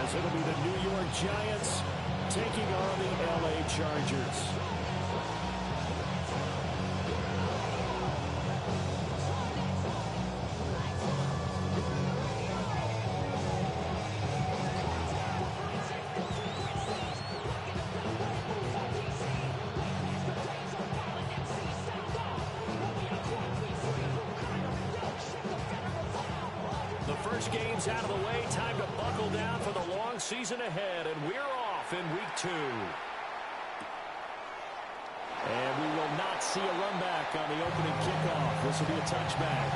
as it'll be the New York Giants taking on the LA Chargers. Games out of the way, time to buckle down for the long season ahead, and we're off in week 2. And we will not see a run back on the opening kickoff. This will be a touchback.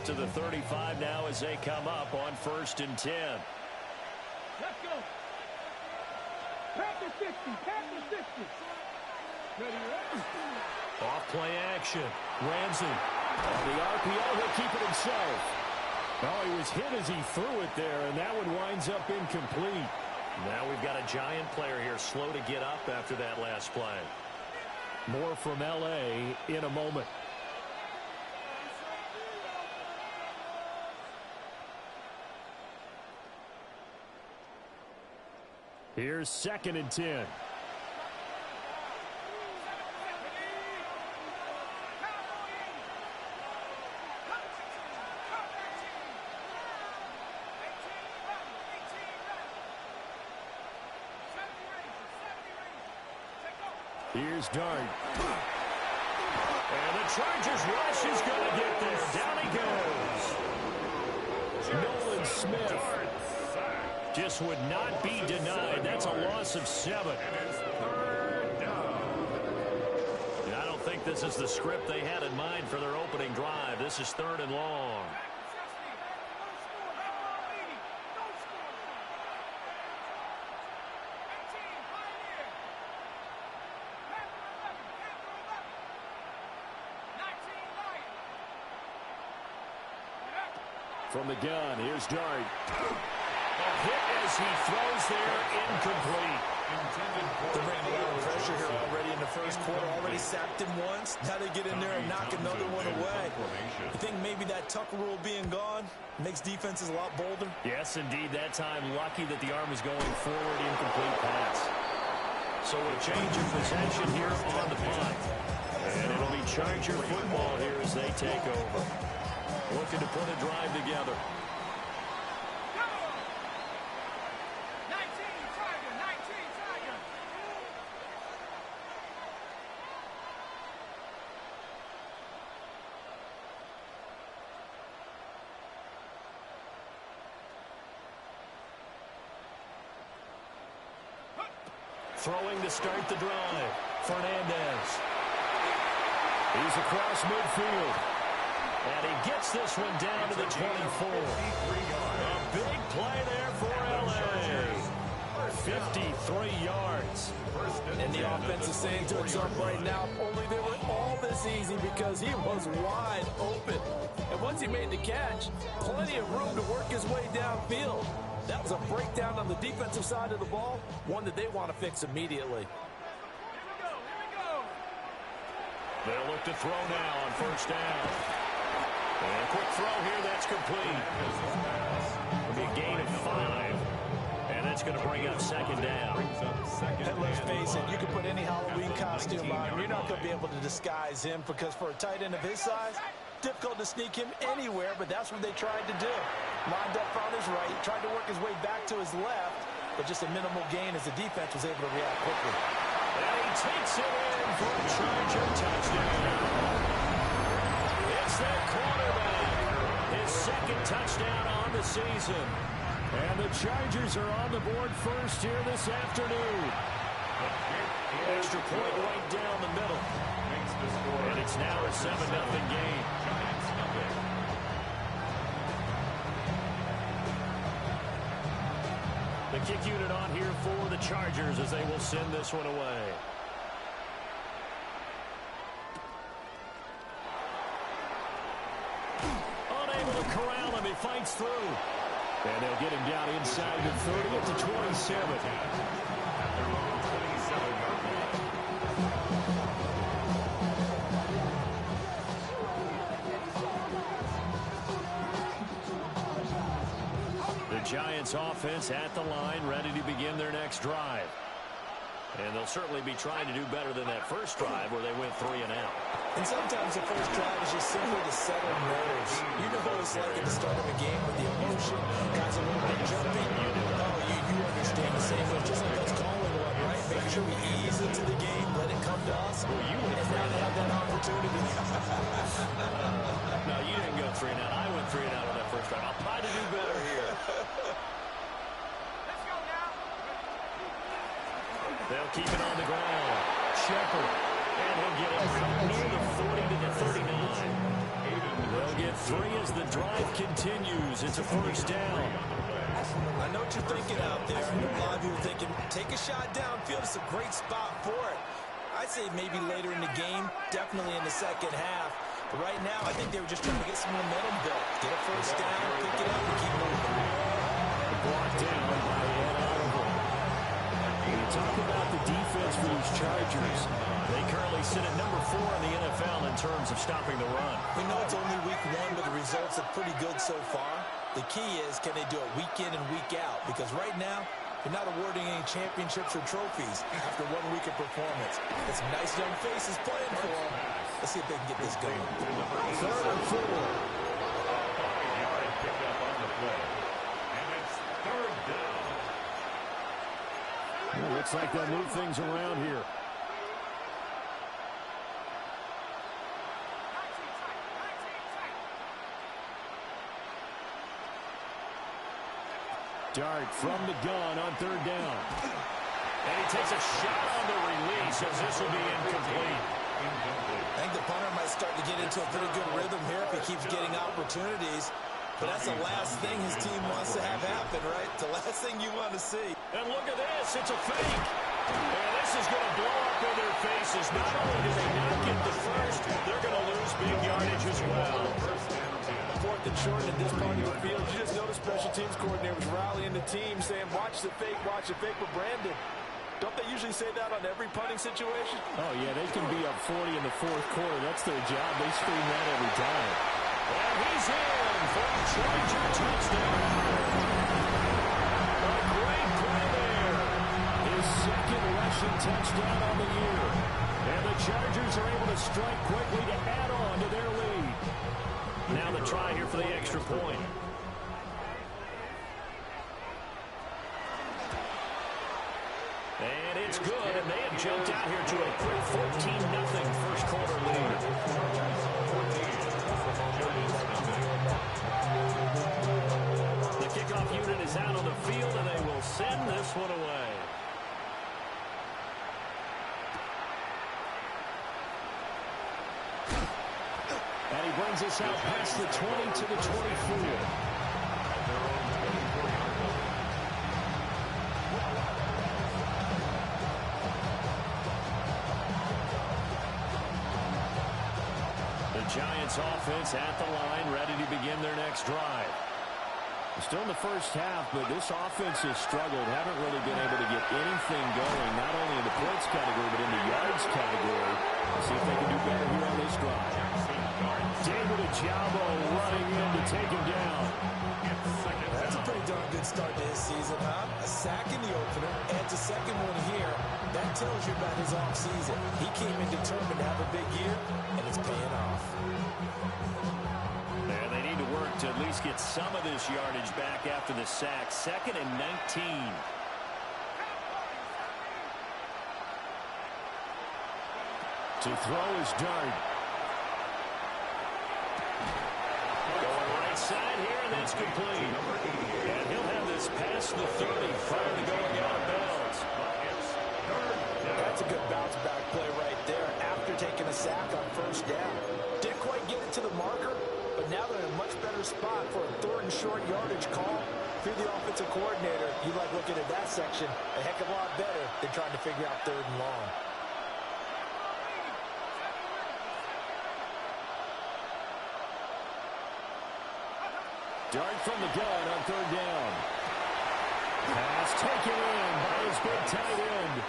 To the 35 now as they come up on 1st and 10. Let's go. Pack the 60. Pack the 60. Ready, ready. Off play action. Ramsey. On the RPO, he'll keep it himself. Oh, he was hit as he threw it there, and that one winds up incomplete. Now we've got a Giant player here slow to get up after that last play. More from LA in a moment. Here's 2nd and 10. Here's Dart. And the Chargers rush is going to get there. Down he goes. Nolan Smith. Just would not be denied. That's a loss of 7. And I don't think this is the script they had in mind for their opening drive. This is 3rd and long. From the gun, here's Dart. Hit as he throws there, incomplete. They're bringing a lot of pressure here already in the first quarter. Already sacked him once. Now they get in there and knock another one away. I think maybe that Tucker rule being gone makes defenses a lot bolder. Yes, indeed. That time, lucky that the arm is going forward, incomplete pass. So a change of possession here on the punt. And it'll be Charger football here as they take over. Looking to put a drive together. Throwing to start the drive. Fernandez. He's across midfield. And he gets this one down to the 24. A big play there for LA. 53 yards. And the offense is saying to itself right now, only they were all this easy because he was wide open. And once he made the catch, plenty of room to work his way downfield. That was a breakdown on the defensive side of the ball, one that they want to fix immediately. They'll look to throw now on 1st down. And a quick throw here, that's complete. It'll be a gain of 5. And that's going to bring up 2nd down. And let's face it, you can put any Halloween costume on him. You're not going to be able to disguise him because for a tight end of his size, difficult to sneak him anywhere, but that's what they tried to do. Lined up on his right, tried to work his way back to his left, but just a minimal gain as the defense was able to react quickly. And he takes it in for a Charger touchdown. It's their quarterback. His 2nd touchdown on the season. And the Chargers are on the board first here this afternoon. Extra point right down the middle. And it's now a 7-0 game. The kick unit on here for the Chargers as they will send this one away. Unable to corral him. He fights through. And they'll get him down inside the 30 at the 27. The Giants offense at the line, ready to begin their next drive. And they'll certainly be trying to do better than that first drive where they went 3 and out. And sometimes the first drive is just simply to settle nerves. You know what it's like at the start of a game with the emotion. Guys a little bit jumping. You understand the same way. Just like us calling one, right? Making sure we ease into the game, let it come to us. Well, and now they have that opportunity. No, you didn't go 3 and out. I went 3 and out on that first drive. I'll try to do better here. They'll keep it on the ground. Shepard. And he'll get it from near the 40 to the 39. They'll get 3 as the drive continues. It's a first down. I know what you're thinking out there. I know a lot of you are thinking, take a shot downfield. It's a great spot for it. I'd say maybe later in the game, definitely in the second half. But right now, I think they were just trying to get some momentum built. Get a first down, pick it up, and keep moving. Blocked down by Ed Oliver. When you talk about the defense for these Chargers, they currently sit at number 4 in the NFL in terms of stopping the run. We know it's only week 1, but the results are pretty good so far. The key is, can they do it week in and week out? Because right now, they're not awarding any championships or trophies after 1 week of performance. Got some nice young faces playing for them. Let's see if they can get this going. 3rd and 4. Well, looks like they'll move things around here. Dart from the gun on 3rd down. And he takes a shot on the release as this will be incomplete. I think the punter might start to get into a pretty good rhythm here if he keeps getting opportunities. But that's the last thing his team wants to have happen, right? The last thing you want to see. And look at this. It's a fake. And this is going to blow up in their faces. Not only do they not get the first, they're going to lose big yardage as well. 4th and short at this part of the field. You just notice special teams coordinators rallying the team, saying, watch the fake with Brandon. Don't they usually say that on every punting situation? Oh, yeah, they can be up 40 in the 4th quarter. That's their job. They scream that every time. And he's in for a Charger touchdown. A great play there. His 2nd rushing touchdown on the year. And the Chargers are able to strike quickly to add on to their lead. Now the try here for the extra point. And it's good, and they have jumped out here to a quick 14-0 first quarter lead. The kickoff unit is out on the field, and they will send this one away. And he brings us out past the 20 to the 24. Giants offense at the line, ready to begin their next drive. Still in the first half, but this offense has struggled. Haven't really been able to get anything going, not only in the points category, but in the yards category. Let's see if they can do better here on this drive. David Ojabo running in to take him down. That's a pretty darn good start to his season, huh? A sack in the opener, adds a 2nd one here. That tells you about his offseason. He came in determined to have a big year, and it's paying off. And they need to work to at least get some of this yardage back after the sack. 2nd and 19. To throw is Dart. Going right side here, and that's complete. And he'll have this past the 30 prior to going out of bounds. That's a good bounce-back play right there after taking a sack on 1st down. Didn't quite get it to the marker, but now they're in a much better spot for a 3rd and short yardage call. If you're the offensive coordinator, you like looking at that section a heck of a lot better than trying to figure out 3rd and long. Dart from the gun on third down. Pass taken in by his big tight end.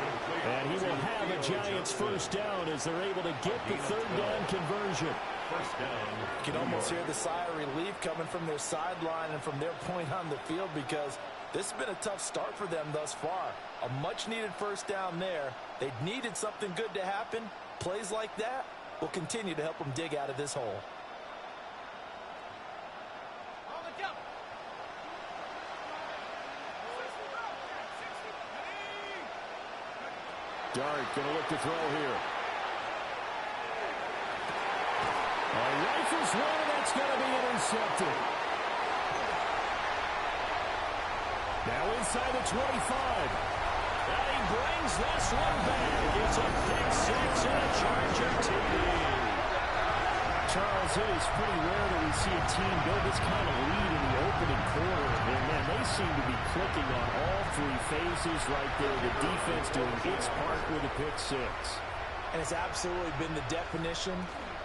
And he will have a Giants first down as they're able to get the third down conversion. First down. You can almost hear the sigh of relief coming from their sideline and from their point on the field because this has been a tough start for them thus far. A much-needed first down there. They needed something good to happen. Plays like that will continue to help them dig out of this hole. Dart going to look to throw here. Rifles one, that's going to be intercepted. Now inside the 25. And he brings this one back. It's a big six and a Charger TD. Charles, it is pretty rare that we see a team build this kind of lead in the opening quarter. And, man, they seem to be clicking on all three phases right there. The defense doing its part with a pick six. And it's absolutely been the definition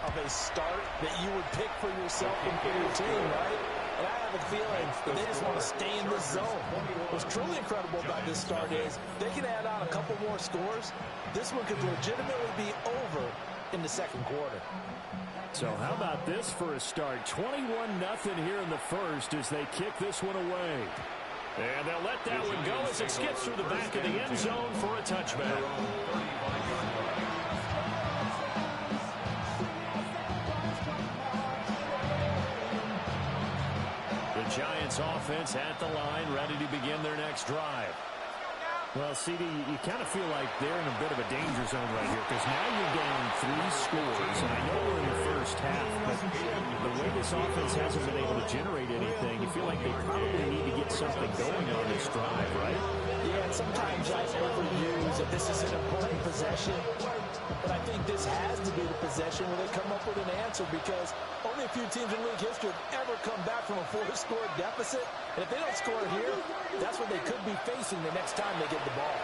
of a start that you would pick for yourself and for your team, right? And I have a feeling that they just want to stay in this zone. What's truly incredible about this start is they can add on a couple more scores. This one could legitimately be over in the second quarter. So how about this for a start? 21-0 here in the first as they kick this one away. And they'll let that one go as it skips through the back of the end zone for a touchback. The Giants offense at the line, ready to begin their next drive. Well, CD, you kind of feel like they're in a bit of a danger zone right here because now you're down 3 scores. And I know we're in the first half, but the way this offense hasn't been able to generate anything, you feel like they probably need to get something going on this drive, right? Yeah, and sometimes I overuse that this is an important possession. But I think this has to be the possession where they come up with an answer because only a few teams in league history have ever come back from a 4-score deficit. And if they don't score here, that's what they could be facing the next time they get the ball.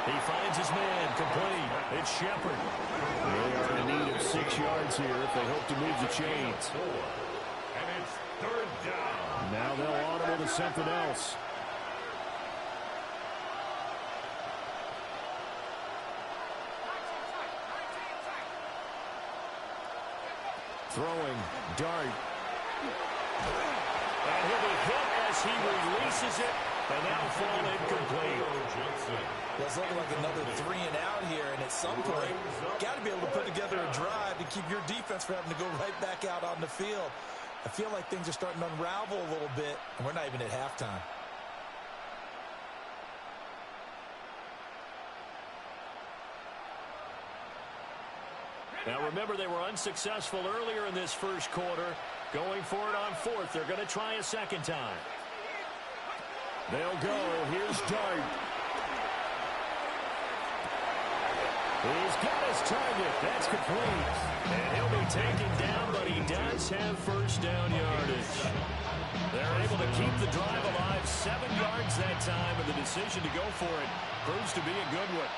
He finds his man, complete. It's Shepard. They are in need of 6 yards here if they hope to move the chains. And it's third down. Now they'll audible to something else. Throwing, Dart. And he'll be hit as he releases it, and that'll fall incomplete. It's looking like another 3 and out here, and at some point, got to be able to put together a drive to keep your defense from having to go right back out on the field. I feel like things are starting to unravel a little bit, and we're not even at halftime. Now remember, they were unsuccessful earlier in this first quarter. Going for it on fourth. They're going to try a second time. They'll go. Here's Dart. He's got his target. That's complete. And he'll be taken down, but he does have first down yardage. They're able to keep the drive alive. 7 yards that time, and the decision to go for it proves to be a good one.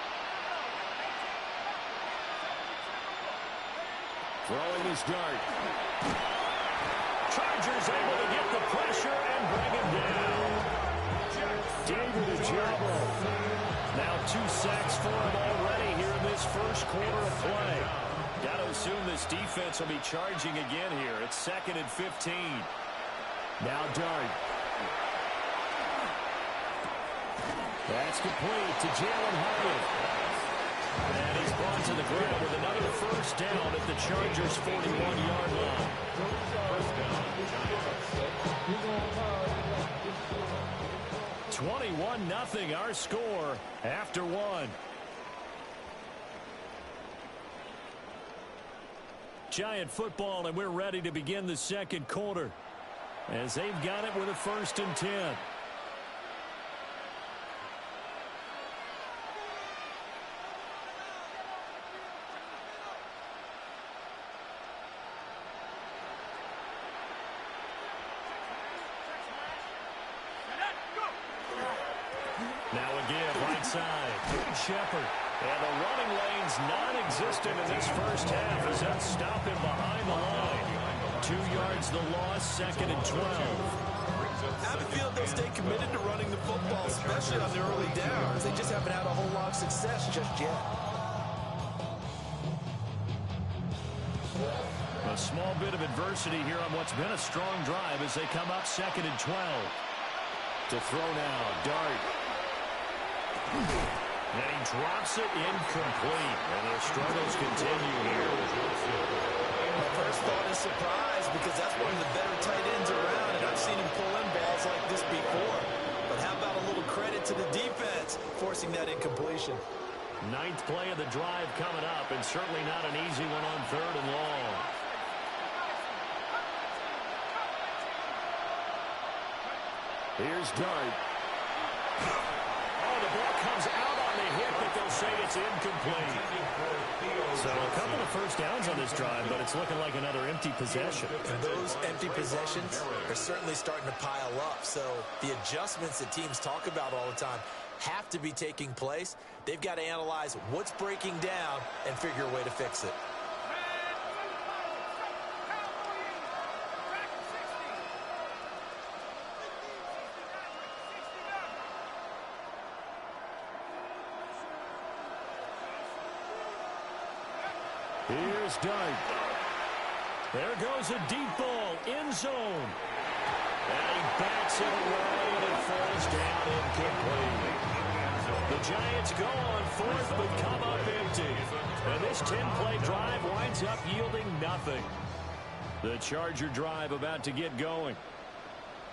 Throwing his Dart. Chargers able to get the pressure and bring him down. David Ojabo. Now 2 sacks for him already here in this first quarter of play. Got to assume this defense will be charging again here. It's 2nd and 15. Now Dart. That's complete to Jalen Hyatt. And he's brought to the ground with another first down at the Chargers' 41-yard line. 21-0 our score after 1. Giant football, and we're ready to begin the second quarter as they've got it with a 1st and 10. Now again, right side. Shepard. And the running lane's non-existent in this first half as they'll stop him behind the line. 2 yards the loss, 2nd and 12. I have a feeling they'll stay committed to running the football, especially on the early downs. They just haven't had a whole lot of success just yet. A small bit of adversity here on what's been a strong drive as they come up 2nd and 12. To throw now, Dart. And he drops it incomplete. And their struggles continue here. My first thought is surprise because that's one of the better tight ends around, and I've seen him pull in balls like this before. But how about a little credit to the defense forcing that incompletion? 9th play of the drive coming up, and certainly not an easy one on 3rd and long. Here's Dart. Oh, the ball comes out on the hit, but they'll say it's incomplete. So a couple of first downs on this drive, but it's looking like another empty possession. And those empty possessions are certainly starting to pile up. So the adjustments that teams talk about all the time have to be taking place. They've got to analyze what's breaking down and figure a way to fix it. Here's Dart. There goes a deep ball, end zone. And he bats it away, and it falls down incomplete. The Giants go on 4th, but come up empty. And this 10-play drive winds up yielding nothing. The Charger drive about to get going.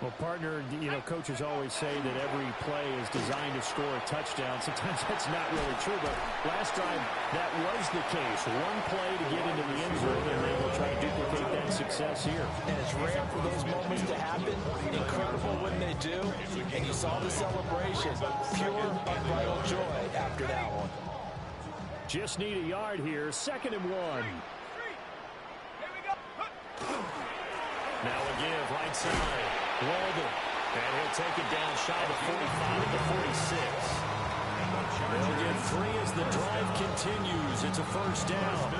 Well, partner, coaches always say that every play is designed to score a touchdown. Sometimes that's not really true, but last drive, that was the case. One play to get into the end zone, and they will try to duplicate that success here. And it's rare for those moments to happen. Incredible when they do. And you saw the celebration. Pure, unbridled joy after that one. Just need a yard here. 2nd and 1. Now a give, right side. Walden. And he'll take it down shy of the 45 to the 46. They'll get 3 as the drive continues. It's a first down.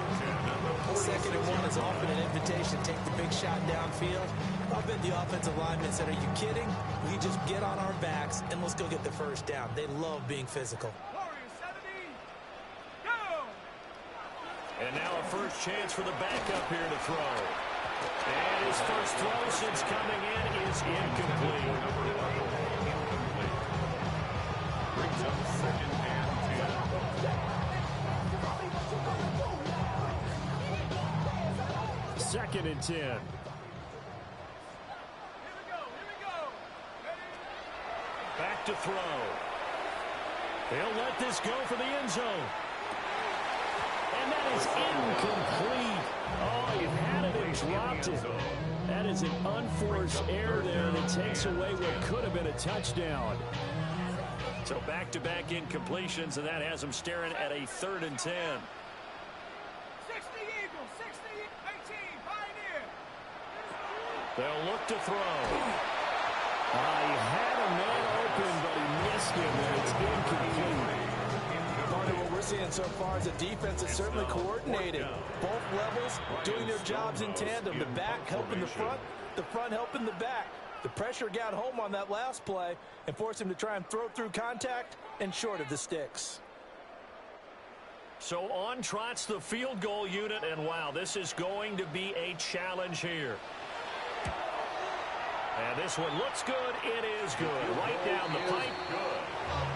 2nd and 1 is often an invitation. Take the big shot downfield. I bet the offensive lineman said, are you kidding? We just get on our backs and let's go get the first down. They love being physical. And now a first chance for the backup here to throw. And his first throw since coming in is incomplete. Brings up 2nd and 10. 2nd and 10. Here we go. Back to throw. They'll let this go for the end zone. And that is incomplete. Oh, you had it and dropped it. That is an unforced error there that takes away what could have been a touchdown. So back-to-back incompletions, and that has them staring at a 3rd and 10. 60 Eagles, 60, 18, Pioneer. They'll look to throw. He had a man open, but he missed him, and it's incomplete. What we're seeing so far is a defense that's certainly coordinated. Both levels doing their jobs in tandem. The back helping the front helping the back. The pressure got home on that last play and forced him to try and throw through contact and short of the sticks. So on trots the field goal unit, and wow, this is going to be a challenge here. And this one looks good. It is good. Right down the pipe.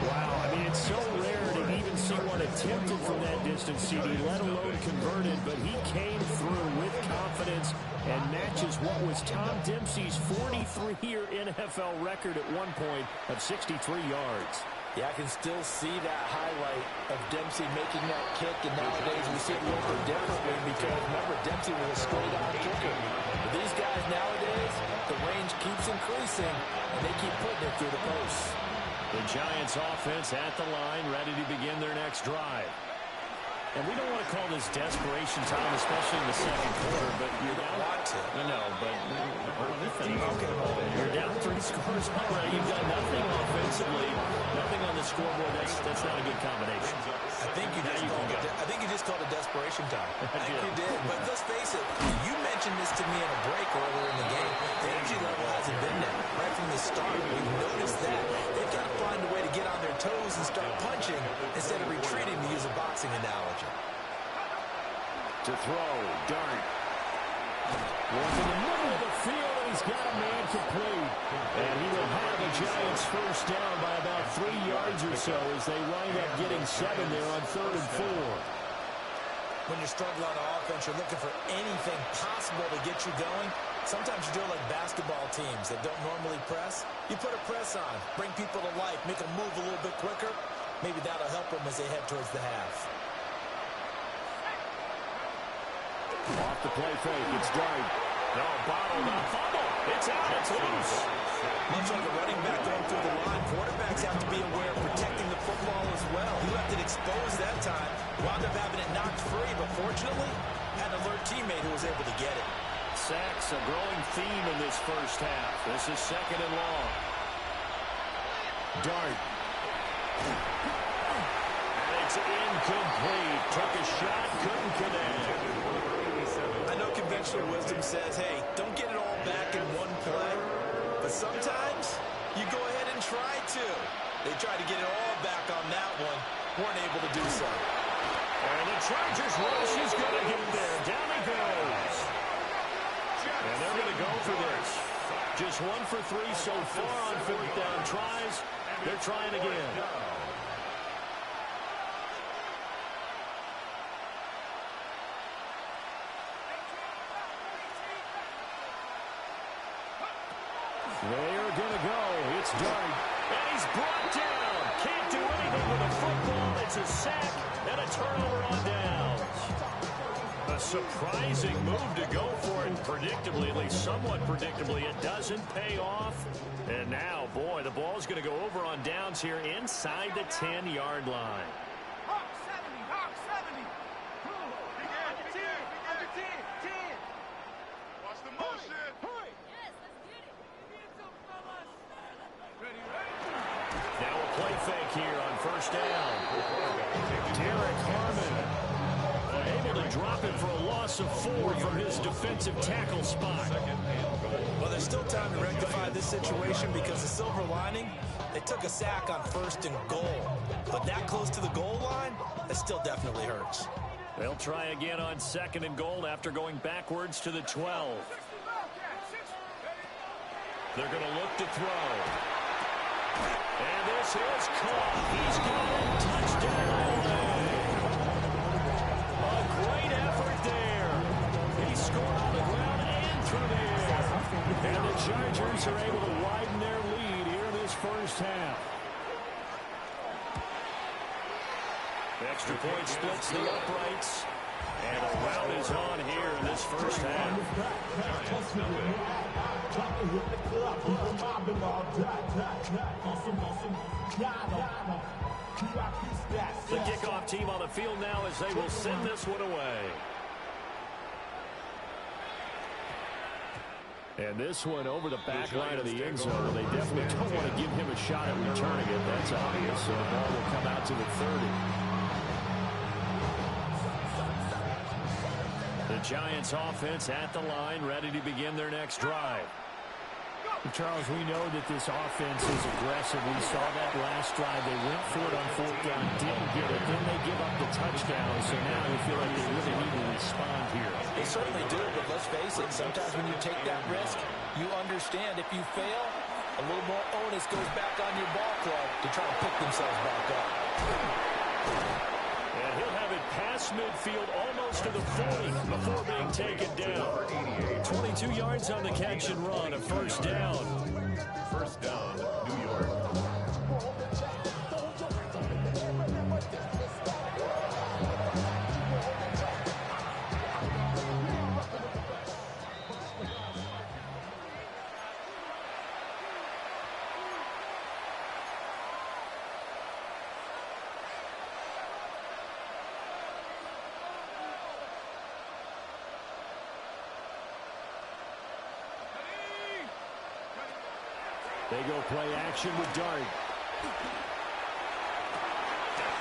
Wow, I mean, it's so rare to even see one attempted from that distance, CD, let alone converted, but he came through with confidence and matches what was Tom Dempsey's 43-year NFL record at one point of 63 yards. Yeah, I can still see that highlight of Dempsey making that kick, and nowadays we see it a little bit differently because, remember, Dempsey was a straight-on kicker. But these guys nowadays, the range keeps increasing, and they keep putting it through the posts. The Giants offense at the line, ready to begin their next drive. And we don't want to call this desperation time, especially in the second quarter, but you're down. No, but you're down 3 scores already. You've got nothing offensively. offensively, nothing on the scoreboard. That's not a good combination. I think you just called it desperation time. I think you did. But let's face it, you mentioned this to me in a break earlier in the game. The energy level hasn't been there. Right from the start, we've noticed that. They've got to find a way to get on their toes and start punching instead of retreating, to use a boxing analogy. To throw, Dart. Was in the middle of the field, and he's got a man complete. And he will have the Giants first down by about 3 yards or so as they wind up getting 7 there on 3rd and 4. When you're struggling on offense, you're looking for anything possible to get you going. Sometimes you do it like basketball teams that don't normally press. You put a press on, bring people to life, make them move a little bit quicker. Maybe that'll help them as they head towards the half. Off the play fake, it's Dart. No, bottled up, fumble. It's out, it's loose. Much like a running back going through the line, quarterbacks have to be aware of protecting the football as well. He left it exposed that time, wound up having it knocked free, but fortunately, had an alert teammate who was able to get it. Sacks, a growing theme in this first half. This is 2nd and long. Dart. And it's incomplete. Took a shot, couldn't connect. I know conventional wisdom says, hey, don't get it all back in one play. But sometimes you go ahead and try to. They tried to get it all back on that one. Weren't able to do so. And the Chargers rush is going to get there. Down he goes. And they're going to go for this. Just 1 for 3 so far on 4th down tries. They're trying again. They are going to go. It's Dart. And he's brought down. Can't do anything with a football. It's a sack and a turnover on downs. A surprising move to go for it. Predictably, at least somewhat predictably, it doesn't pay off. And now, boy, the ball's going to go over on downs here inside the 10-yard line. Hawk 70, Hawk 70. Under 10, under 10, 10. Watch the motion. Hurry. Yes, let's get it. Ready, ready. Now a play fake here on 1st down. Derek Harmon. Able to drop it for a loss of 4 from his defensive tackle spot. Well, there's still time to rectify this situation because the silver lining, they took a sack on 1st and goal. But that close to the goal line, that still definitely hurts. They'll try again on 2nd and goal after going backwards to the 12. They're going to look to throw. And this is caught. He's got it. Touchdown. A great effort there. He scored on the ground and through the air. And the Chargers are able to widen their lead here in this first half. Extra point splits the uprights. And a rout is on here in this first half. The kickoff team on the field now as they will send this one away. And this one over the back line of the end zone. They definitely don't want to give him a shot at returning it. That's obvious. So the ball will come out to the 30. The Giants offense at the line, ready to begin their next drive. Charles, we know that this offense is aggressive. We saw that last drive. They went for it on 4th down, didn't get it. Then they give up the touchdown. So now they feel like they really need to respond here. They certainly do, but let's face it, sometimes when you take that risk, you understand if you fail, a little more onus goes back on your ball club to try to pick themselves back up. And he'll have it past midfield almost to the 40 before being taken down. 22 yards on the catch and run, a 1st down. 1st down, New York. They go play action with Dart.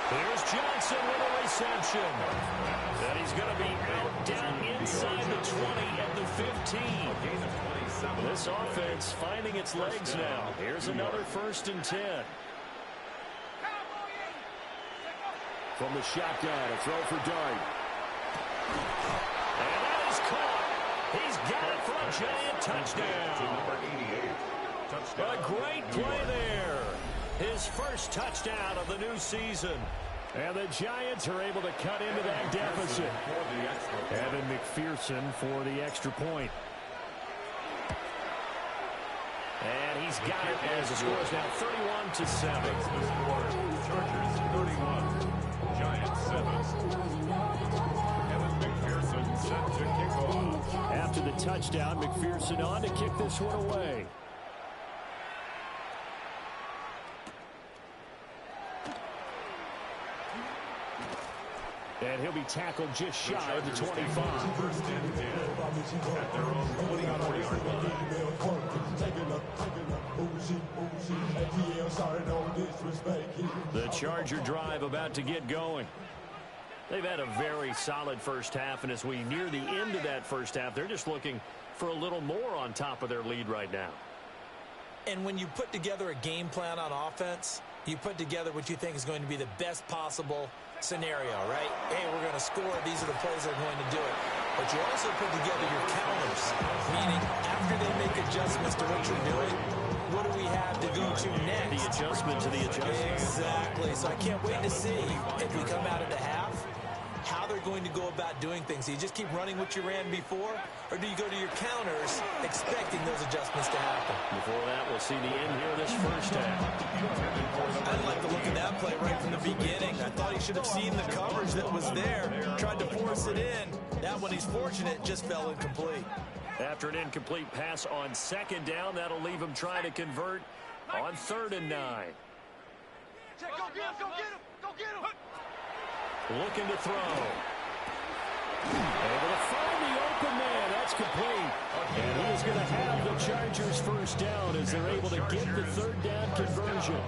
Here's Johnson with a reception. And he's going to be out down inside the 20 at the 15. This offense finding its legs now. Here's another 1st and 10. From the shotgun, a throw for Dart. And that is caught. He's got it for a giant touchdown. A great play there. His first touchdown of the new season. And the Giants are able to cut into that deficit. Evan McPherson for the extra point. And he's got it as the score is now 31-7. Chargers 31, Giants 7. Evan McPherson set to kick off. After the touchdown, McPherson on to kick this one away. And he'll be tackled just shy of the 25. First and 10 at their own 24-yard line. The Charger drive about to get going. They've had a very solid first half, and as we near the end of that first half, they're just looking for a little more on top of their lead right now. And when you put together a game plan on offense, you put together what you think is going to be the best possible scenario, right? Hey, we're going to score. These are the plays that are going to do it. But you also put together your counters, meaning after they make adjustments to what you're doing, what do we have to go to next? The adjustment to the adjustment. Exactly. So I can't wait to see if we come out at the half, how they're going to go about doing things. Do you just keep running what you ran before, or do you go to your counters expecting those adjustments to happen? Before that, we'll see the end here of this first half. I like the look of that play right from the beginning. I thought he should have seen the coverage that was there, tried to force it in. That one, he's fortunate, just fell incomplete. After an incomplete pass on 2nd down, that'll leave him trying to convert on 3rd and 9. Go get him! Go get him! Go get him! Looking to throw. Able to find the open man. That's complete. And he is going to have the Chargers first down as they're able to get the 3rd down conversion.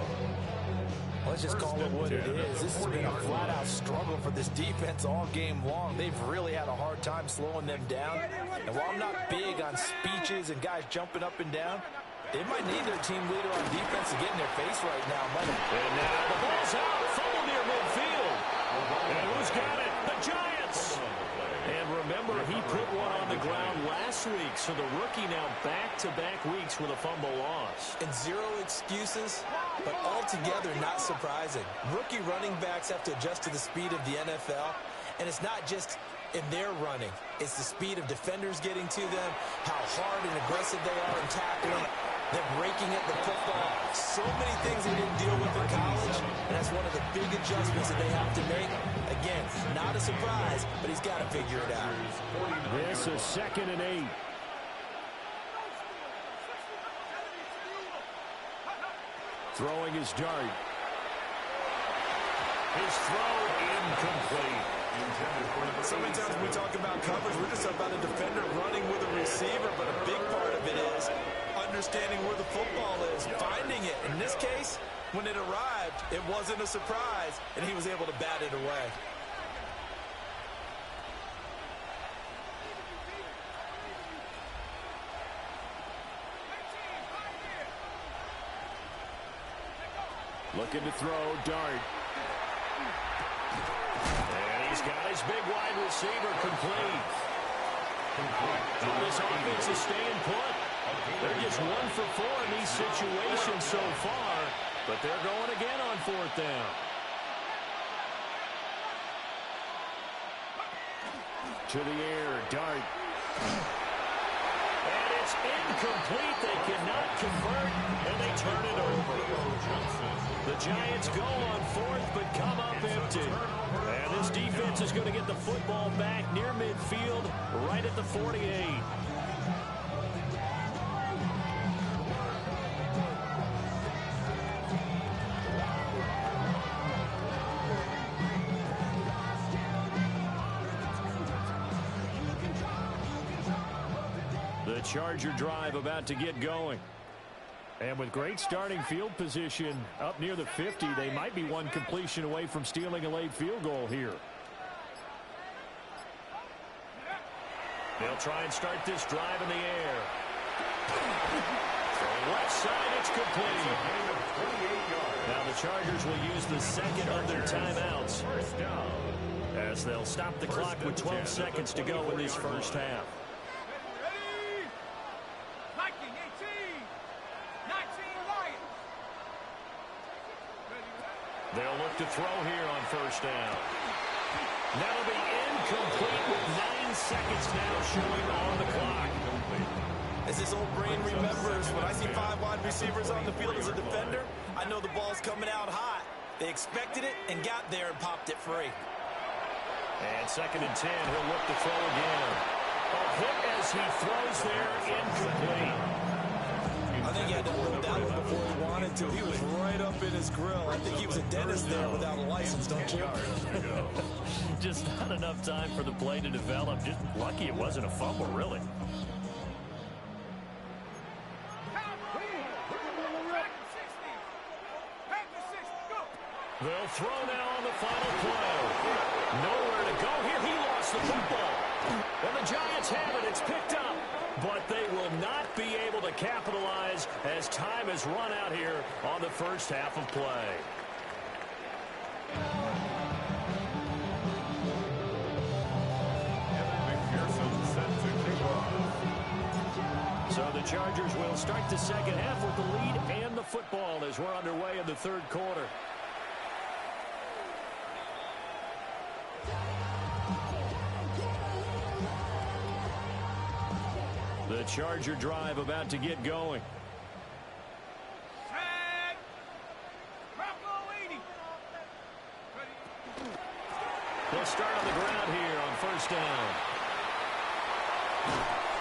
Let's just call it what it is. This has been a flat-out struggle for this defense all game long. They've really had a hard time slowing them down. And while I'm not big on speeches and guys jumping up and down, they might need their team leader on defense to get in their face right now. And now the ball's out. Fumble near midfield. And who's got it? The Giants. And remember, he put one on the ground last week, so the rookie now back-to-back weeks with a fumble loss. And zero excuses, but altogether not surprising. Rookie running backs have to adjust to the speed of the NFL, and it's not just in their running. It's the speed of defenders getting to them, how hard and aggressive they are in tackling, them raking at the football. So many things they didn't deal with in college, and that's one of the big adjustments that they have to make. Again, not a surprise, but he's got to figure it out. This is 2nd and 8. Throwing his Dart. His throw incomplete. So many times when we talk about coverage, we're just about a defender running with a receiver, but a big part of it is understanding where the football is, finding it. In this case, when it arrived, it wasn't a surprise, and he was able to bat it away. Looking to throw, Dart. And he's got his big wide receiver complete. This offense is staying put. They're just 1 for 4 in these situations so far, but they're going again on 4th down. To the air, Dart. And it's incomplete. They cannot convert, and they turn it over. The Giants go on 4th, but come up empty. And this defense is going to get the football back near midfield, right at the 48. The Charger drive about to get going. And with great starting field position up near the 50, they might be one completion away from stealing a late field goal here. They'll try and start this drive in the air. From left side, it's complete. Now the Chargers will use the second of their timeouts as they'll stop the clock with 12 seconds to go in this first half. They'll look to throw here on first down. That'll be incomplete with 9 seconds now showing on the clock. As this old brain remembers, when I see 5 wide receivers on the field as a defender, I know the ball's coming out hot. They expected it and got there and popped it free. And 2nd and 10, he'll look to throw again. A hit as he throws there, incomplete. I think he had to hold that one before he wanted to. He was right up in his grill. I think he was a dentist there without a license, don't you? Just not enough time for the play to develop. Just lucky it wasn't a fumble, really. They'll throw now on the final play. Nowhere to go here. He lost the football. And the Giants have it. It's picked up. But they will not be able to capitalize as time has run out here on the first half of play. So the Chargers will start the second half with the lead and the football as we're underway in the third quarter. The Charger drive about to get going. They'll start on the ground here on first down.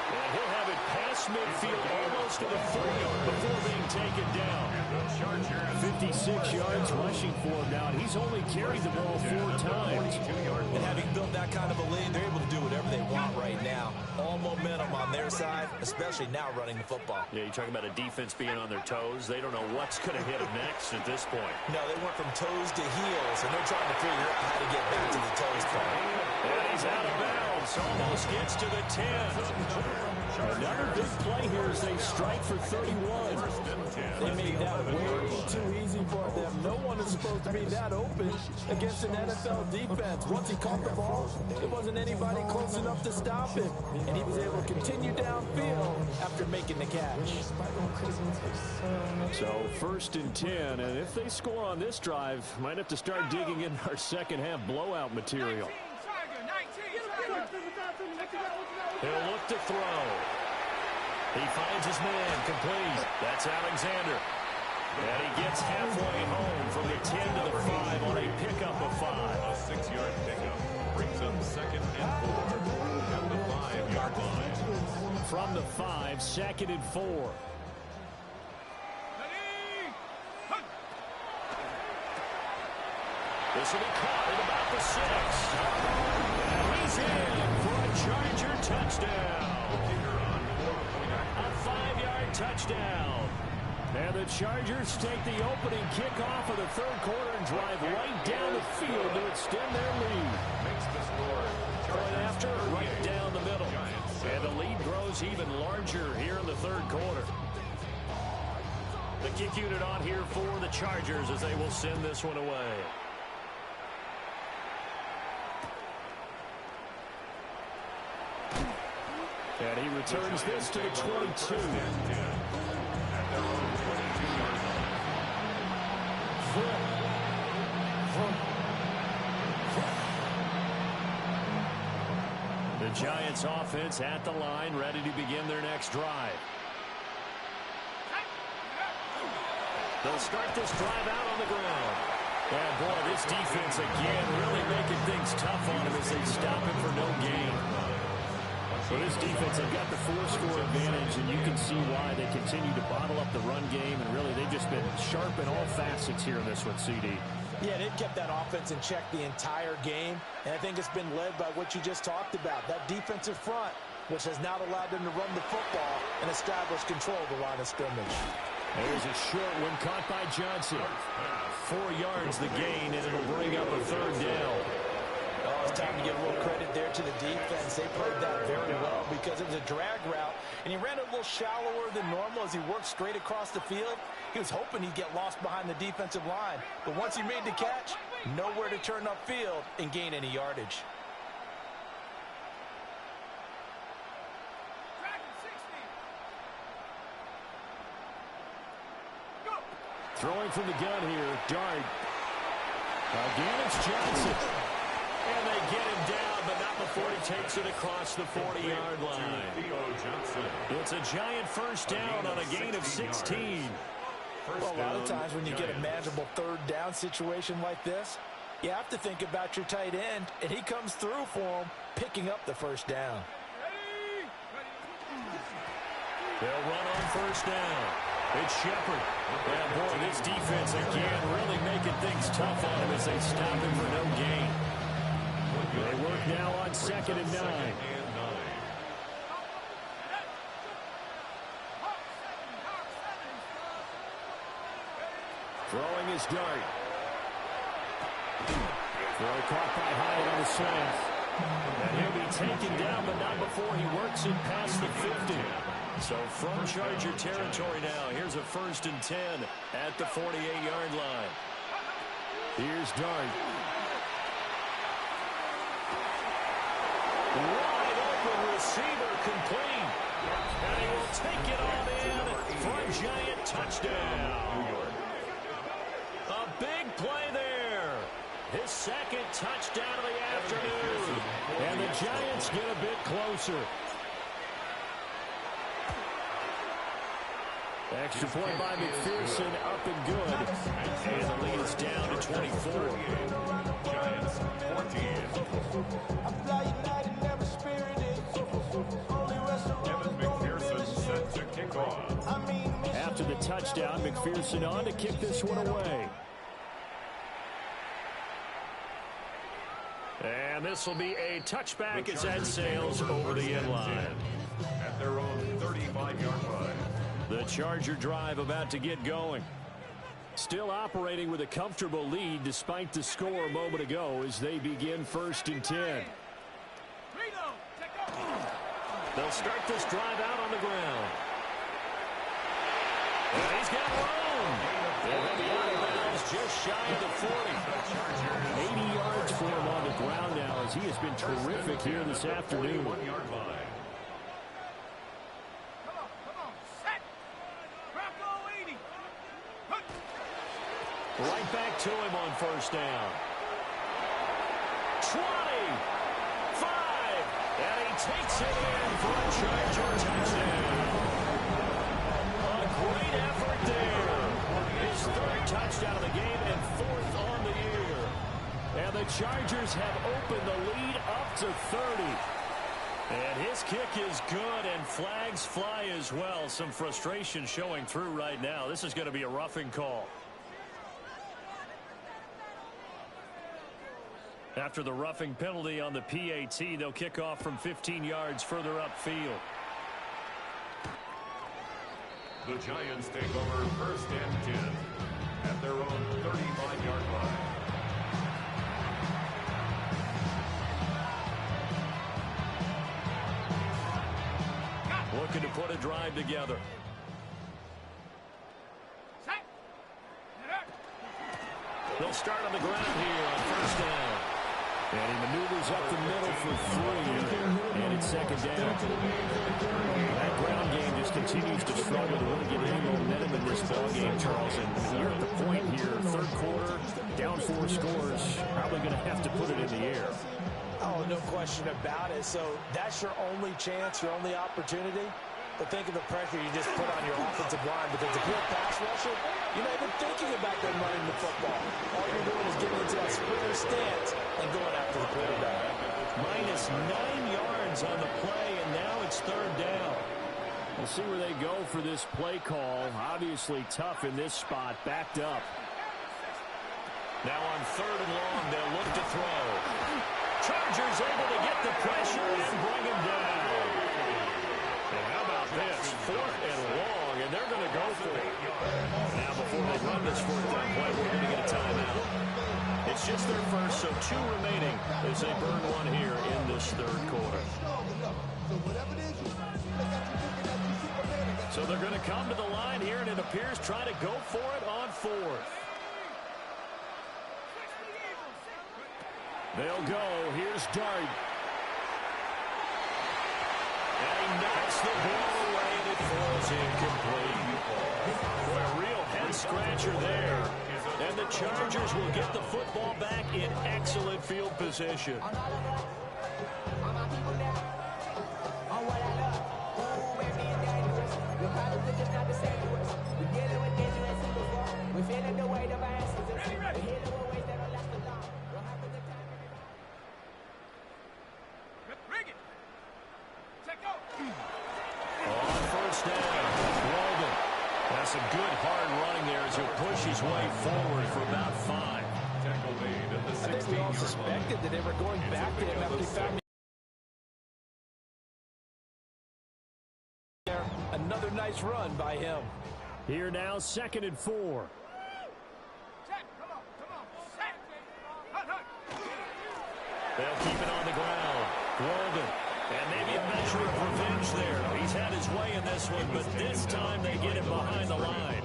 And he'll have it past midfield almost to the 30 before being taken down. 56 yards rushing for him now. He's only carried the ball 4 times. And having built that kind of a lead, they're able to do whatever they want right now. All momentum on their side, especially now running the football. Yeah, you're talking about a defense being on their toes. They don't know what's going to hit them next at this point. No, they went from toes to heels, and they're trying to figure out how to get back to the toes part. And he's out of bounds. Almost gets to the 10. Another big play here as they strike for 31. They made that way too easy for them. No one is supposed to be that open against an NFL defense. Once he caught the ball, there wasn't anybody close enough to stop him. And he was able to continue downfield after making the catch. So 1st and 10, and if they score on this drive, might have to start digging in our second half blowout material. He'll look to throw. He finds his man, complete. That's Alexander. And he gets halfway home from the 10 to the 5 on a pickup of 5. A 6-yard pickup brings up 2nd and 4 at the 5-yard line. From the 5, 2nd and 4. This will be caught at about the 6. And he's in for a Charger touchdown. A 5-yard touchdown. And the Chargers take the opening kickoff of the third quarter and drive right down the field to extend their lead. Makes the score. Point after, right down the middle. And the lead grows even larger here in the third quarter. The kick unit on here for the Chargers as they will send this one away. And he returns this to the 22. The Giants offense at the line, ready to begin their next drive. They'll start this drive out on the ground. And boy, this defense again really making things tough on him as they stop him for no gain. Well, this defense, they've got the 4-score advantage, and you can see why they continue to bottle up the run game, and really they've just been sharp in all facets here in this one, CD. Yeah, they've kept that offense in check the entire game, and I think it's been led by what you just talked about, that defensive front, which has now allowed them to run the football and establish control of the line of scrimmage. There's a short one caught by Johnson. 4 yards the gain, and it'll bring up a third down. Oh, it's time to give a little credit there to the defense. They played that very well because it was a drag route, and he ran a little shallower than normal as he worked straight across the field. He was hoping he'd get lost behind the defensive line, but once he made the catch, nowhere to turn upfield and gain any yardage. Throwing from the gun here, Dart. Again, it's Johnson. And they get him down, but not before he takes it across the 40-yard line. It's a giant first down on a gain of 16. Well, a lot of times when you get a manageable third down situation like this, you have to think about your tight end, and he comes through for him, picking up the first down. They'll run on first down. It's Shepard. Yeah, boy, this defense again really making things tough on him as they stop him for no gain. They work now on 2nd and 9. Throwing his Dart. Throw caught by Hyatt on the slant. And he'll be taken down, but not before he works it past the 50. So from Charger territory now, here's a 1st and 10 at the 48-yard line. Here's Dart. Wide open receiver complete. And he will take it on in for a giant touchdown. A big play there. His 2nd touchdown of the afternoon. And the Giants get a bit closer. Extra point by McPherson, up and good. And the lead is down to 24. Giants 14. Evan McPherson set to kick off. After the touchdown, McPherson on to kick this one away. And this will be a touchback as that sails over the end line. At their own 35-yard line. The Charger drive about to get going. Still operating with a comfortable lead despite the score a moment ago as they begin 1st and 10. They'll start this drive out on the ground. And he's got room. And he'll be out of bounds just shy of the 40. 80 yards for him on the ground now as he has been terrific here this afternoon. 41-yard line. Right back to him on first down. 20, 5, and he takes it in for a Charger touchdown. A great effort there. His 3rd touchdown of the game and 4th on the year. And the Chargers have opened the lead up to 30. And his kick is good, and flags fly as well. Some frustration showing through right now. This is going to be a roughing call. After the roughing penalty on the PAT, they'll kick off from 15 yards further upfield. The Giants take over 1st and 10 at their own 35-yard line. Looking to put a drive together. They'll start on the ground here on first down. And he maneuvers up the middle for 3. And it's 2nd down. That ground game just continues to struggle to really get any momentum in this ball game, Charles. And you're at the point here, 3rd quarter, down 4 scores, probably going to have to put it in the air. Oh, no question about it. So that's your only chance, your only opportunity. But think of the pressure you just put on your offensive line, because if you're a pass rusher, you're not even thinking about them running the football. All you're doing is getting into that sprinter stance and going after the quarterback. Minus 9 yards on the play, and now it's 3rd down. We'll see where they go for this play call. Obviously tough in this spot, backed up. Now on 3rd and long, they'll look to throw. Chargers able to get the pressure and bring him down. And how about this? 4th and long, and they're going to go for it. before they run this fourth down play. We're going to get a timeout. It's just their first, so 2 remaining as they burn one here in this third quarter. So they're going to come to the line here, and it appears trying to go for it on 4th. They'll go. Here's Dart. And he knocks the ball away, and it falls incomplete. Boy, a real head-scratcher there. And the Chargers will get the football back in excellent field position. On first down, Walden. That's some good hard running there as he'll push his way forward for about 5. Tackle made at the 16-yard line. I think we all suspected that they were going back to him after he found there. Another nice run by him. Here now, 2nd and 4. They'll keep it on the ground. Walden. And maybe a measure of revenge there. He's had his way in this one, but this time they get him behind the line.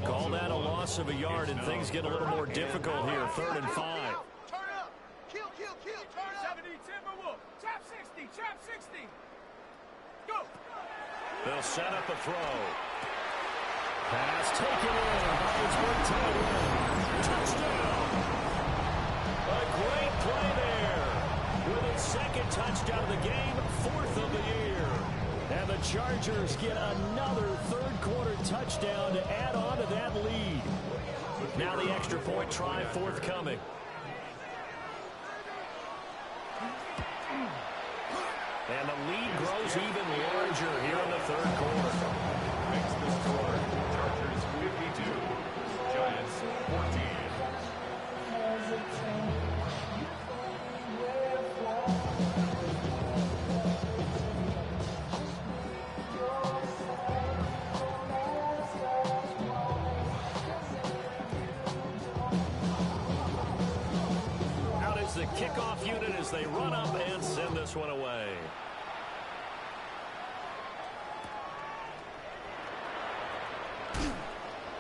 Call that a loss of a yard, and things get a little more difficult here. 3rd and 5. Turn up. Kill. Turn up. 70 Timberwolf. Chop 60. Go. They'll set up a throw. Pass taken in by his one tight end. Touchdown. A great play there. With his 2nd touchdown of the game, 4th of the year. And the Chargers get another third-quarter touchdown to add on to that lead. Now the extra point try forthcoming. And the lead grows even larger here in the third quarter. Makes the score. Chargers 52. Giants 14. Out is the kickoff unit as they run up and send this one away.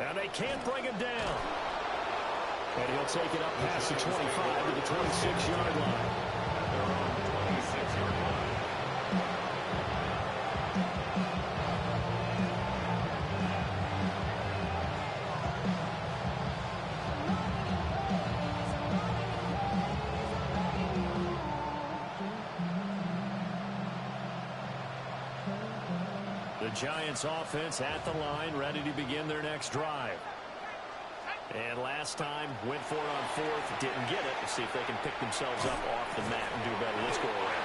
And they can't bring him down. And he'll take it up past the 25 to the 26-yard line. They're on the 26-yard line. The Giants offense at the line, ready to begin their next drive. And last time, went for it on 4th, didn't get it. Let's see if they can pick themselves up off the mat and do better this go around.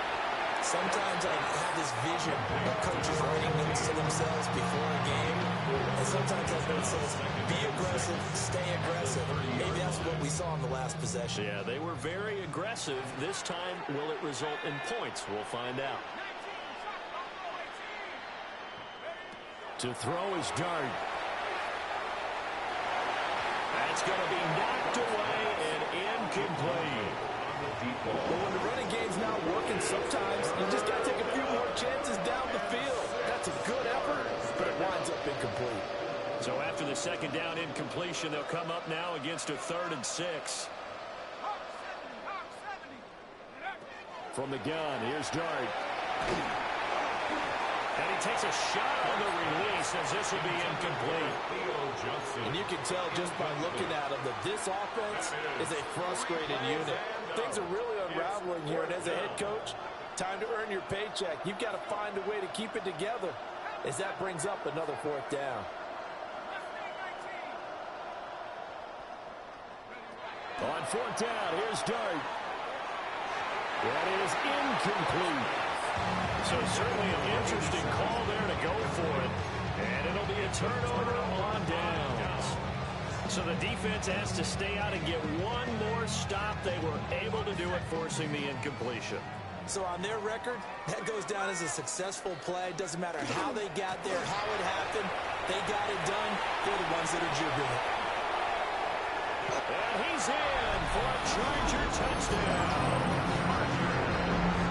Sometimes I have this vision of coaches writing notes to themselves before a game. And sometimes that note says, be aggressive, stay aggressive. Maybe that's what we saw in the last possession. Yeah, they were very aggressive. This time, will it result in points? We'll find out. To throw is Dart. That's going to be knocked away and incomplete. But when the running game's not working, sometimes you just got to take a few more chances down the field. That's a good effort, but it winds up incomplete. So after the 2nd down incompletion, they'll come up now against a 3rd and 6. From the gun, here's Dart. And he takes a shot on the release as this will be incomplete. And you can tell just by looking at him that this offense is a frustrated unit. Things are really unraveling here, and as a head coach, time to earn your paycheck. You've got to find a way to keep it together as that brings up another 4th down. On 4th down, here's Dart. That is incomplete. So certainly an interesting call there to go for it. And it'll be a turnover on downs. So the defense has to stay out and get one more stop. They were able to do it, forcing the incompletion. So on their record, that goes down as a successful play. Doesn't matter how they got there, how it happened. They got it done. They're the ones that are jubilant. And he's in for a Charger touchdown.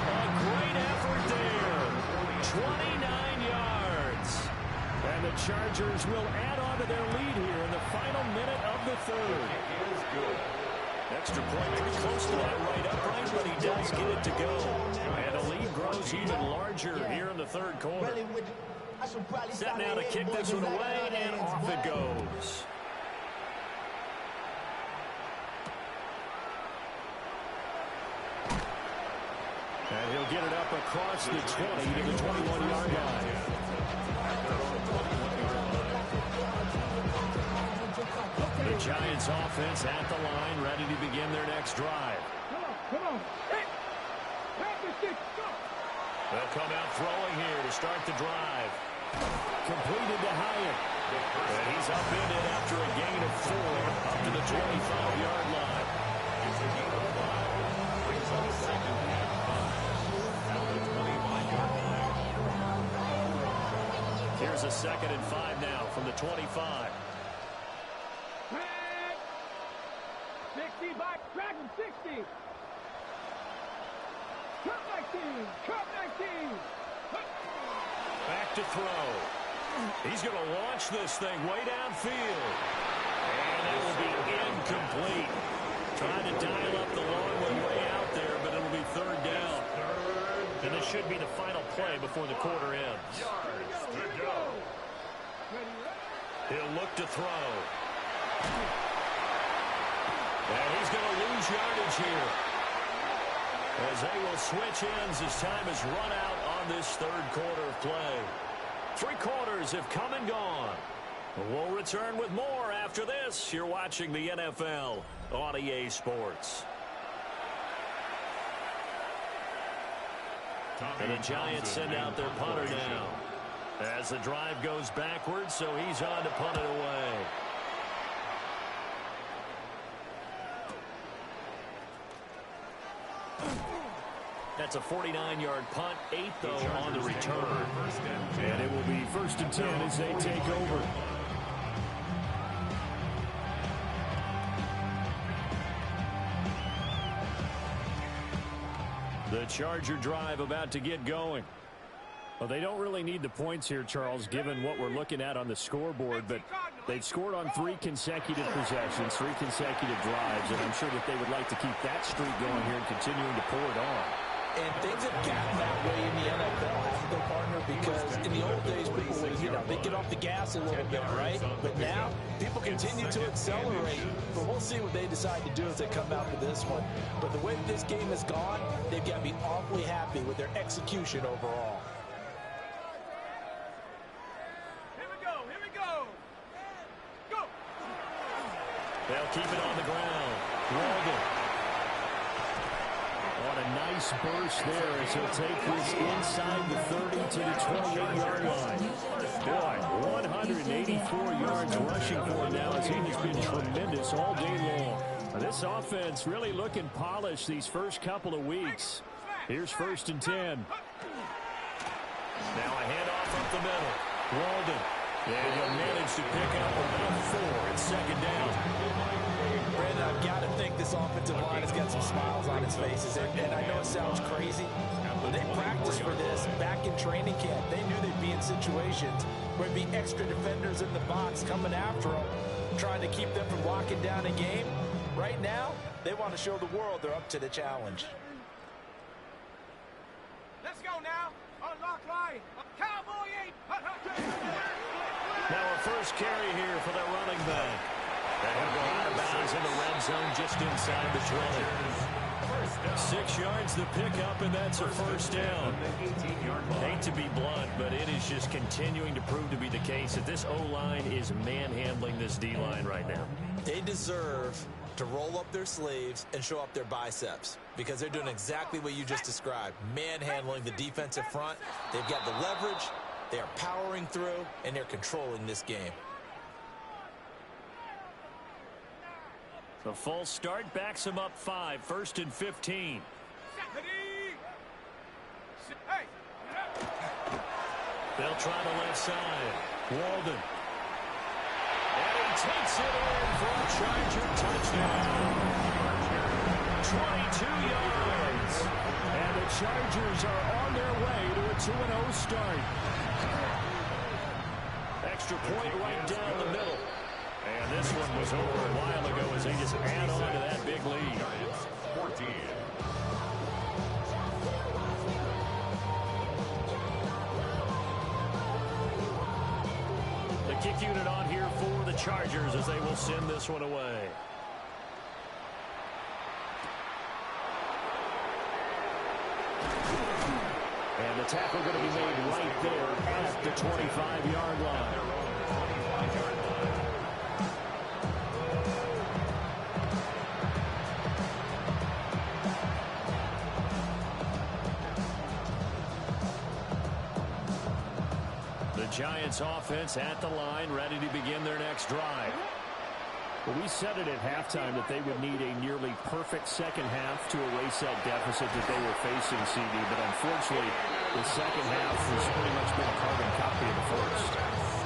A great effort there. 29 yards. And the Chargers will add on to their lead here in the final minute of the third. Extra point pretty close to that right upright, but he does get it to go. And the lead grows even larger here in the third quarter. Set now to kick this one away, and off it goes. And he'll get it up across the 20 to the 21-yard line. The Giants offense at the line, ready to begin their next drive. Come on. Hey, They'll come out throwing here to start the drive. Completed to Hyatt. And he's up in it after a gain of 4 up to the 25-yard line. It's a gain of 5. Brings up second and 5. At the 25-yard line. Here's a 2nd and 5 now from the 25. 60 back, track him, 60. Cut 19, cut 19. Back to throw. He's going to launch this thing way downfield. And it will be incomplete. Trying to dial up the long one way out there, but it'll be 3rd down. And this should be the final play before the quarter ends. Yards to go. He'll look to throw. And he's going to lose yardage here, as they will switch ends as time is run out on this 3rd quarter of play. 3 quarters have come and gone. We'll return with more after this. You're watching the NFL on EA Sports. And the Giants send out their punter now, as the drive goes backwards, so he's on to punt it away. That's a 49-yard punt, 8 though on the return. And it will be 1st and 10 as they take over. The Charger drive about to get going. Well, they don't really need the points here, Charles, given what we're looking at on the scoreboard, but they've scored on 3 consecutive possessions, 3 consecutive drives, and I'm sure that they would like to keep that streak going here and continuing to pour it on. And things have gotten that way in the NFL, haven't they, partner? Because in the old days, people would, they get off the gas a little bit, right? But now, people continue to accelerate. But we'll see what they decide to do as they come out for this one. But the way this game has gone, they've got to be awfully happy with their execution overall. Here we go. Go. They'll keep it on the ground. Walden. On a nice burst there as he'll take this inside the 30 to the 28-yard line. Boy, 184 yards rushing for him now as he has been tremendous all day long. This offense really looking polished these first couple of weeks. Here's 1st and 10. Now a handoff up the middle. Walden. And he'll manage to pick up about 4. It's 2nd down. Brandon, I've got to think this offensive line has got some smiles on its faces. And I know it sounds crazy, but they practiced for this back in training camp. They knew they'd be in situations where there'd be extra defenders in the box coming after them, trying to keep them from locking down a game. Right now, they want to show the world they're up to the challenge. Let's go now. Unlock line. Cowboy 8. Now a first carry here for the running back. And he'll go out of bounds in the red zone just inside the 20. 6 yards the pickup, and that's a 1st down. Hate to be blunt, but it is just continuing to prove to be the case that this O-line is manhandling this D-line right now. They deserve to roll up their sleeves and show up their biceps, because they're doing exactly what you just described, manhandling the defensive front. They've got the leverage, they are powering through, and they're controlling this game. The false start backs him up 5, 1st and 15. Hey! They'll try the left side. Walden. And he takes it in for a Charger touchdown. 22 yards. And the Chargers are on their way to a 2-0 start. Extra point right down the middle. And this one was over a while ago as they just add on to that big lead. 14. The kick unit on here for the Chargers as they will send this one away. And the tackle going to be made right there at the 25-yard line. The Giants offense at the line, ready to begin their next drive. Well, we said it at halftime that they would need a nearly perfect second half to erase that deficit that they were facing, CD. But unfortunately, the second half has pretty much been a carbon copy of the first.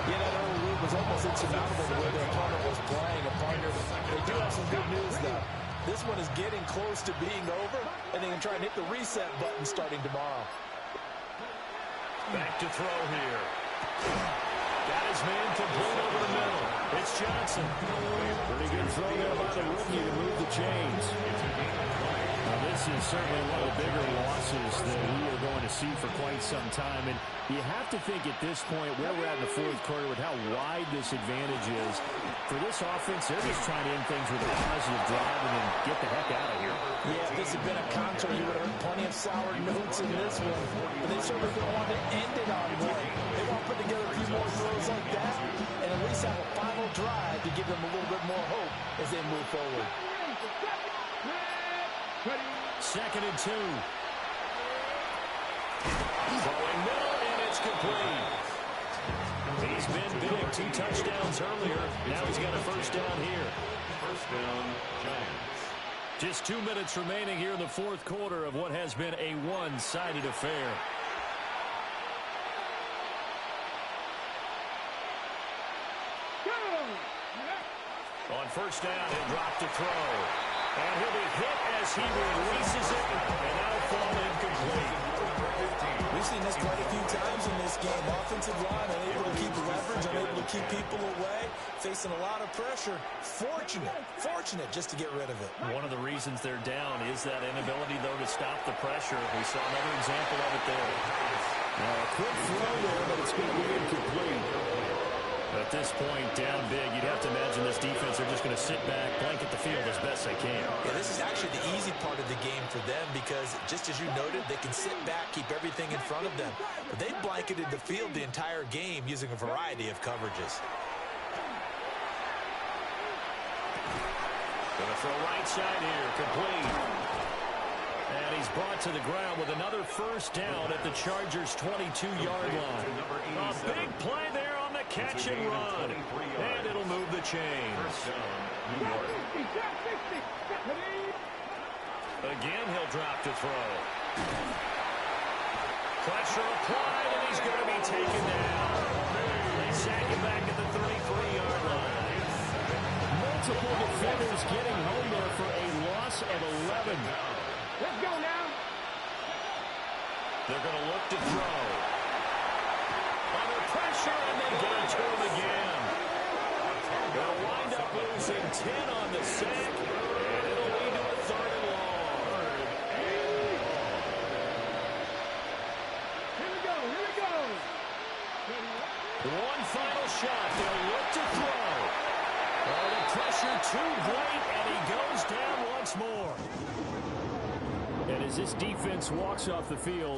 Yeah, that early lead was almost insurmountable the way their opponent was playing. A partner, they do have some good news, though. This one is getting close to being over, and they can try and hit the reset button starting tomorrow. Back to throw here. Got his man complete over the middle. It's Johnson. Pretty good throw there by the rookie to move the chains. Now, this is certainly one of the bigger losses that we are going to see for quite some time. And you have to think at this point where we're at in the fourth quarter with how wide this advantage is. For this offense, they're just trying to end things with a positive drive and then get the heck out of here. Yeah, if this had been a contour, you would have heard plenty of sour notes in this one. But they certainly don't want to end it on one. They want to put together a few more throws like that and at least have a final drive to give them a little bit more hope as they move forward. 2nd and 2. Throwing middle, and it's complete. He's been big. 2 touchdowns earlier. Now he's got a first down here. First down, Giants. Just 2 minutes remaining here in the fourth quarter of what has been a one-sided affair. On first down, he'll drop to throw. And he'll be hit as he releases it, and that'll fall incomplete. We've seen this quite a few times in this game. Offensive line unable to keep leverage, unable to keep people away, facing a lot of pressure. Fortunate just to get rid of it. One of the reasons they're down is that inability, though, to stop the pressure. We saw another example of it there. A quick throw there, but it's going to be incomplete. At this point, down big, you'd have to imagine this defense, they're just going to sit back, blanket the field as best they can. Yeah, this is actually the easy part of the game for them because, just as you noted, they can sit back, keep everything in front of them. But they've blanketed the field the entire game using a variety of coverages. Going to throw right side here, complete. And he's brought to the ground with another first down at the Chargers' 22-yard line. A big play there on the catch and run. And it'll move the chains. Again, he'll drop to throw. Pressure applied, and he's going to be taken down. They sack him back at the 33-yard line. Multiple defenders getting home there for a loss of 11. Let's go now. They're going to look to throw. Under pressure, and they get it to him again. They'll wind up losing 10 on the sack, and it'll lead to a 3rd and long. Here we go. One final shot. They'll look to throw. Oh, the pressure too great, and he goes down once more. And as this defense walks off the field,